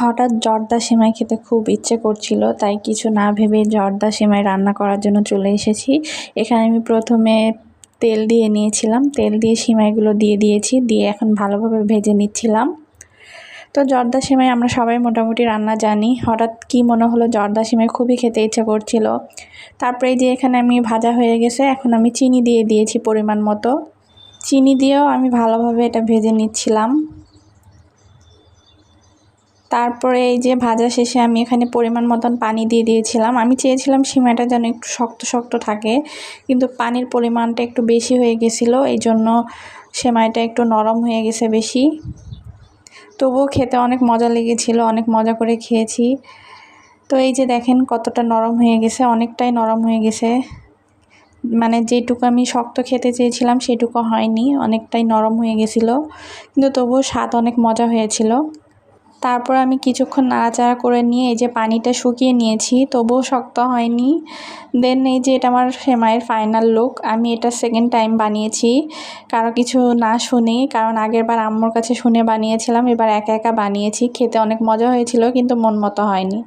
হঠাৎ জর্দা সেমাই খেতে খুব ইচ্ছে করছিল, তাই কিছু না ভেবে জর্দা সেমাই রান্না করার জন্য চলে এসেছি। এখানে আমি প্রথমে তেল দিয়ে নিয়েছিলাম, তেল দিয়ে সেমাইগুলো দিয়ে দিয়েছি, দিয়ে এখন ভালোভাবে ভেজে নিচ্ছিলাম। তো জর্দা সেমাই আমরা সবাই মোটামুটি রান্না জানি। হঠাৎ কি মনে হলো জর্দা সেমাই খুবই খেতে ইচ্ছে করছিল। তারপরে যে এখানে আমি ভাজা হয়ে গেছে, এখন আমি চিনি দিয়ে দিয়েছি পরিমাণ মতো। চিনি দিয়েও আমি ভালোভাবে এটা ভেজে নিচ্ছিলাম। তারপরে এই যে ভাজা শেষে আমি এখানে পরিমাণ মতন পানি দিয়ে দিয়েছিলাম। আমি চেয়েছিলাম সিমাইটা যেন একটু শক্ত শক্ত থাকে, কিন্তু পানির পরিমাণটা একটু বেশি হয়ে গেছিলো, এই জন্য সেমাইটা একটু নরম হয়ে গেছে বেশি। তবুও খেতে অনেক মজা লেগেছিল, অনেক মজা করে খেয়েছি। তো এই যে দেখেন কতটা নরম হয়ে গেছে, অনেকটাই নরম হয়ে গেছে। মানে যেটুকু আমি শক্ত খেতে চেয়েছিলাম সেটুকু হয়নি, অনেকটাই নরম হয়ে গেছিলো, কিন্তু তবুও স্বাদ অনেক মজা হয়েছিল। তারপর আমি কিছুক্ষণ নাড়াচাড়া করে নিয়ে এই যে পানিটা শুকিয়ে নিয়েছি, তবুও শক্ত হয়নি। দেন এই যে এটা আমার সেমাইয়ের ফাইনাল লুক। আমি এটা সেকেন্ড টাইম বানিয়েছি কারো কিছু না শুনেই, কারণ আগের বার আম্মুর কাছে শুনে বানিয়েছিলাম, এবার একা একা বানিয়েছি। খেতে অনেক মজা হয়েছিল, কিন্তু মন মতো হয়নি।